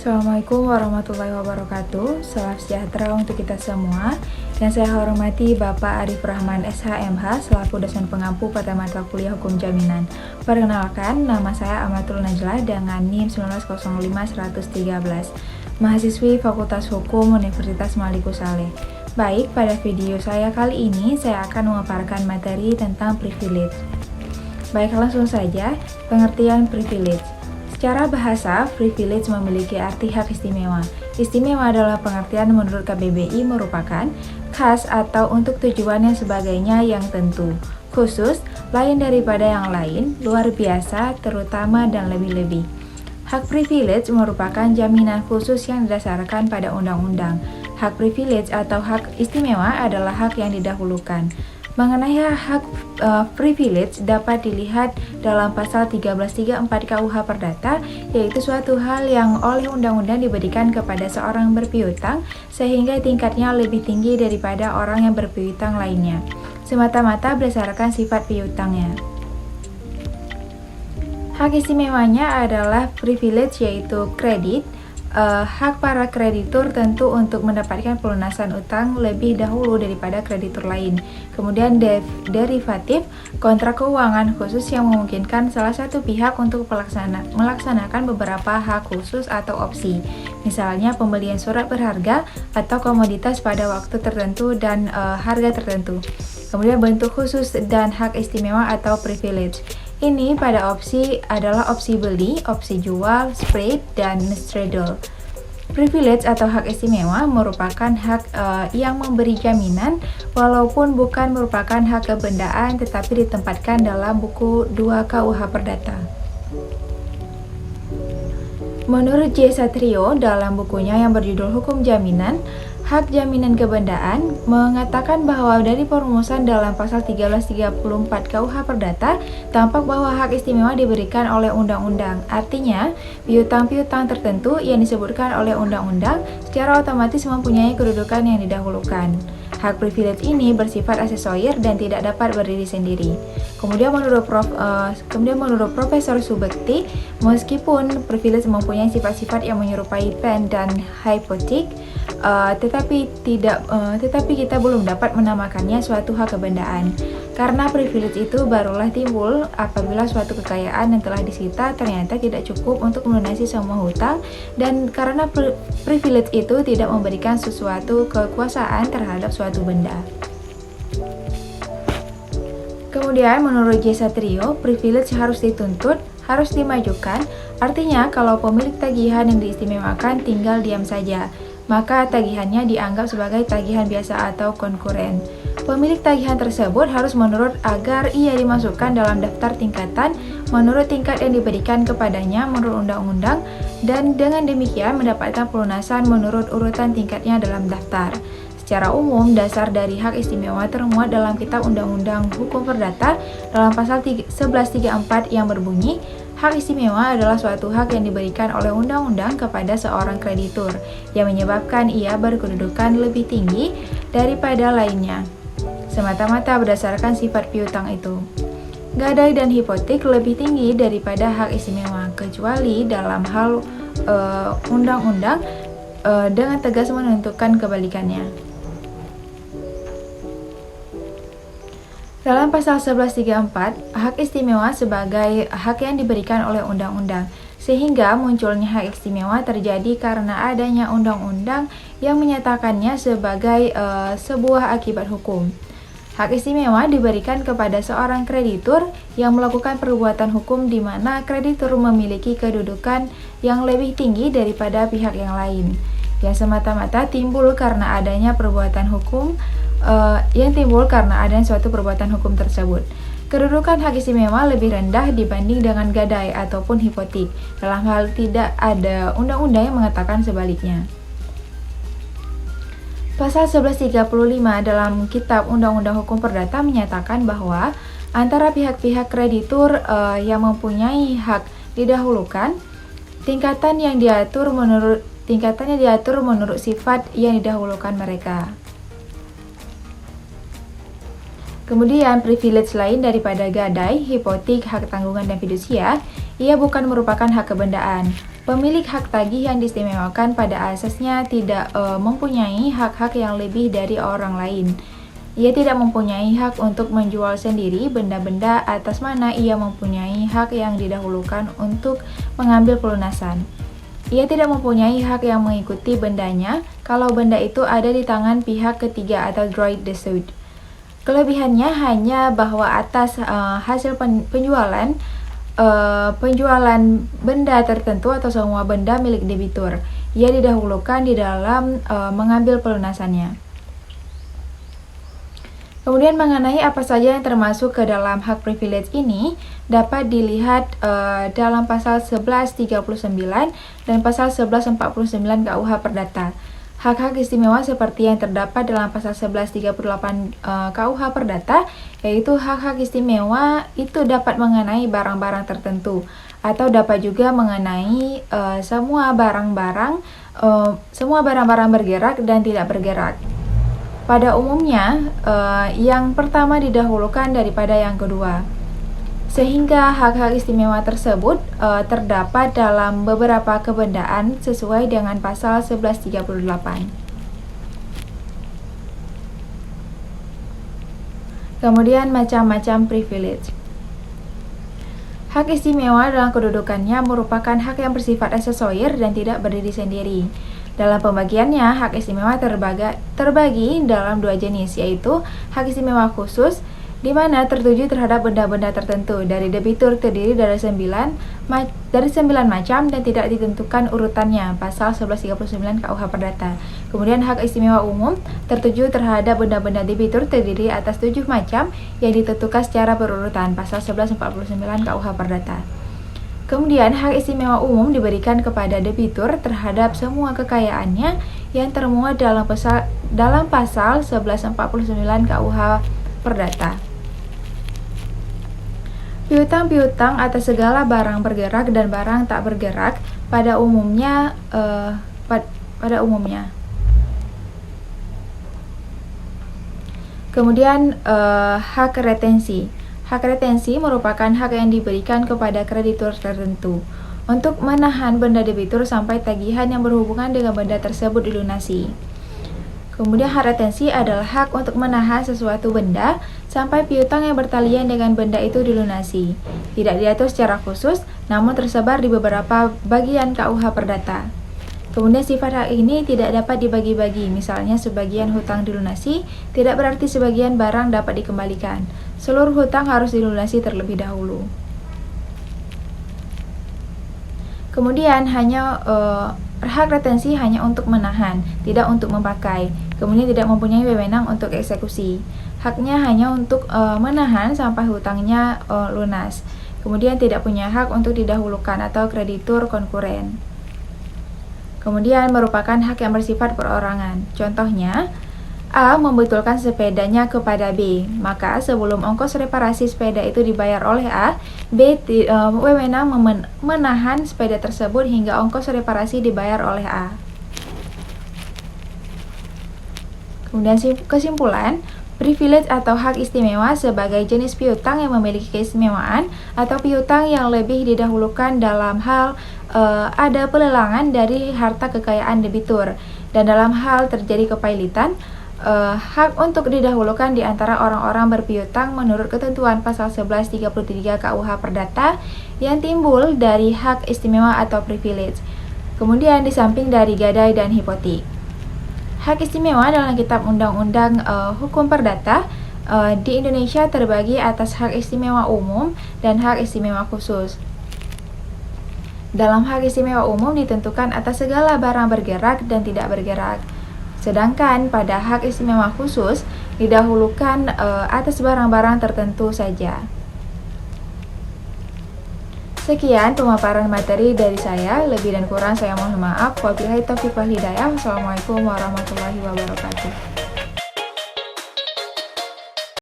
Assalamualaikum warahmatullahi wabarakatuh. Salam sejahtera untuk kita semua. Dan saya hormati Bapak Arif Rahman SHMH selaku dosen pengampu pada mata kuliah Hukum Jaminan. Perkenalkan, nama saya Amatul Najlah dengan NIM 1905113, mahasiswi Fakultas Hukum Universitas Maliku Saleh. Baik, pada video saya kali ini saya akan memaparkan materi tentang privilege. Baik, langsung saja, pengertian privilege. Secara bahasa, privilege memiliki arti hak istimewa. Istimewa adalah pengertian menurut KBBI merupakan khas atau untuk tujuan yang sebagainya yang tentu, khusus, lain daripada yang lain, luar biasa, terutama, dan lebih-lebih. Hak privilege merupakan jaminan khusus yang didasarkan pada undang-undang. Hak privilege atau hak istimewa adalah hak yang didahulukan. Mengenai hak privilege dapat dilihat dalam pasal 1334 KUH Perdata, yaitu suatu hal yang oleh undang-undang diberikan kepada seorang berpiutang sehingga tingkatnya lebih tinggi daripada orang yang berpiutang lainnya, semata-mata berdasarkan sifat piutangnya. Hak istimewanya adalah privilege yaitu kredit. Hak para kreditur tentu untuk mendapatkan pelunasan utang lebih dahulu daripada kreditur lain. Kemudian derivatif, kontrak keuangan khusus yang memungkinkan salah satu pihak untuk melaksanakan beberapa hak khusus atau opsi. Misalnya pembelian surat berharga atau komoditas pada waktu tertentu dan harga tertentu. Kemudian bentuk khusus dan hak istimewa atau privilege. Ini pada opsi adalah opsi beli, opsi jual, spread, dan straddle. Privilege atau hak istimewa merupakan hak yang memberi jaminan walaupun bukan merupakan hak kebendaan tetapi ditempatkan dalam buku 2 KUH Perdata. Menurut J. Satrio dalam bukunya yang berjudul Hukum Jaminan, Hak Jaminan Kebendaan mengatakan bahwa dari perumusan dalam pasal 1334 KUH Perdata tampak bahwa hak istimewa diberikan oleh undang-undang. Artinya, piutang-piutang tertentu yang disebutkan oleh undang-undang secara otomatis mempunyai kedudukan yang didahulukan. Hak privilege ini bersifat aksesorir dan tidak dapat berdiri sendiri. Kemudian menurut Profesor Subekti, meskipun privilege mempunyai sifat-sifat yang menyerupai pen dan hipotek, tetapi kita belum dapat menamakannya suatu hak kebendaan. Karena privilege itu barulah timbul apabila suatu kekayaan yang telah disita ternyata tidak cukup untuk melunasi semua hutang, dan karena privilege itu tidak memberikan sesuatu kekuasaan terhadap suatu benda. Kemudian menurut J. Satrio, privilege harus dituntut, harus dimajukan, artinya kalau pemilik tagihan yang diistimewakan tinggal diam saja, maka tagihannya dianggap sebagai tagihan biasa atau konkuren. Pemilik tagihan tersebut harus menurut agar ia dimasukkan dalam daftar tingkatan menurut tingkat yang diberikan kepadanya menurut undang-undang, dan dengan demikian mendapatkan pelunasan menurut urutan tingkatnya dalam daftar. Secara umum, dasar dari hak istimewa termuat dalam Kitab Undang-Undang Hukum Perdata dalam pasal 1134 yang berbunyi, hak istimewa adalah suatu hak yang diberikan oleh undang-undang kepada seorang kreditur yang menyebabkan ia berkedudukan lebih tinggi daripada lainnya, semata-mata berdasarkan sifat piutang itu. Gadai dan hipotek lebih tinggi daripada hak istimewa, kecuali dalam hal undang-undang dengan tegas menentukan kebalikannya. Dalam pasal 1134, hak istimewa sebagai hak yang diberikan oleh undang-undang, sehingga munculnya hak istimewa terjadi karena adanya undang-undang yang menyatakannya sebagai sebuah akibat hukum. Hak istimewa diberikan kepada seorang kreditur yang melakukan perbuatan hukum di mana kreditur memiliki kedudukan yang lebih tinggi daripada pihak yang lain, yang semata-mata timbul karena adanya perbuatan hukum suatu perbuatan hukum tersebut. Kedudukan hak istimewa lebih rendah dibanding dengan gadai ataupun hipotek, dalam hal tidak ada undang-undang yang mengatakan sebaliknya. Pasal 1135 dalam Kitab Undang-Undang Hukum Perdata menyatakan bahwa antara pihak-pihak kreditur yang mempunyai hak didahulukan, tingkatannya diatur menurut sifat yang didahulukan mereka. Kemudian privilege lain daripada gadai, hipotek, hak tanggungan, dan fidusia, ia bukan merupakan hak kebendaan. Pemilik hak tagih yang diistimewakan pada asasnya tidak mempunyai hak-hak yang lebih dari orang lain. Ia tidak mempunyai hak untuk menjual sendiri benda-benda atas mana ia mempunyai hak yang didahulukan untuk mengambil pelunasan. Ia tidak mempunyai hak yang mengikuti bendanya kalau benda itu ada di tangan pihak ketiga atau droit de suite. Kelebihannya hanya bahwa atas hasil penjualan benda tertentu atau semua benda milik debitur, ia didahulukan di dalam mengambil pelunasannya. Kemudian mengenai apa saja yang termasuk ke dalam hak privilege ini dapat dilihat dalam pasal 1139 dan pasal 1149 KUH Perdata. Hak-hak istimewa seperti yang terdapat dalam pasal 1138 KUH Perdata, yaitu hak-hak istimewa itu dapat mengenai barang-barang tertentu atau dapat juga mengenai semua barang-barang bergerak dan tidak bergerak. Pada umumnya, yang pertama didahulukan daripada yang kedua, sehingga hak-hak istimewa tersebut terdapat dalam beberapa kebendaan sesuai dengan pasal 1138. Kemudian macam-macam privilege. Hak istimewa dalam kedudukannya merupakan hak yang bersifat aksesorir dan tidak berdiri sendiri. Dalam pembagiannya, hak istimewa terbagi dalam dua jenis, yaitu hak istimewa khusus, di mana tertuju terhadap benda-benda tertentu. Dari debitur terdiri dari 9 macam dan tidak ditentukan urutannya, pasal 1139 KUH Perdata. Kemudian hak istimewa umum tertuju terhadap benda-benda debitur terdiri atas 7 macam yang ditentukan secara berurutan, pasal 1149 KUH Perdata. Kemudian hak istimewa umum diberikan kepada debitur terhadap semua kekayaannya yang termuat dalam pasal 1149 KUH Perdata. Piutang-piutang atas segala barang bergerak dan barang tak bergerak pada umumnya. Kemudian hak retensi. Hak retensi merupakan hak yang diberikan kepada kreditur tertentu untuk menahan benda debitur sampai tagihan yang berhubungan dengan benda tersebut dilunasi. Kemudian hak retensi adalah hak untuk menahan sesuatu benda sampai piutang yang bertalian dengan benda itu dilunasi. Tidak diatur secara khusus, namun tersebar di beberapa bagian KUH Perdata. Kemudian sifat hak ini tidak dapat dibagi-bagi, misalnya sebagian hutang dilunasi, tidak berarti sebagian barang dapat dikembalikan. Seluruh hutang harus dilunasi terlebih dahulu. Kemudian hak retensi hanya untuk menahan, tidak untuk memakai. Kemudian tidak mempunyai wewenang untuk eksekusi. Haknya hanya untuk menahan sampai hutangnya lunas. Kemudian tidak punya hak untuk didahulukan atau kreditur konkuren. Kemudian merupakan hak yang bersifat perorangan. Contohnya, A membetulkan sepedanya kepada B, maka sebelum ongkos reparasi sepeda itu dibayar oleh A, B wewenang menahan sepeda tersebut hingga ongkos reparasi dibayar oleh A. Kemudian kesimpulan, privilege atau hak istimewa sebagai jenis piutang yang memiliki keistimewaan atau piutang yang lebih didahulukan dalam hal ada pelelangan dari harta kekayaan debitur, dan dalam hal terjadi kepailitan, hak untuk didahulukan di antara orang-orang berpiutang menurut ketentuan pasal 1133 KUH Perdata yang timbul dari hak istimewa atau privilege. Kemudian di samping dari gadai dan hipotek. Hak istimewa dalam kitab undang-undang hukum perdata di Indonesia terbagi atas hak istimewa umum dan hak istimewa khusus. Dalam hak istimewa umum ditentukan atas segala barang bergerak dan tidak bergerak. Sedangkan pada hak istimewa khusus didahulukan atas barang-barang tertentu saja. Sekian pemaparan materi dari saya, lebih dan kurang saya mohon maaf. Wabillahi taufiq wal hidayah. Wassalamualaikum warahmatullahi wabarakatuh.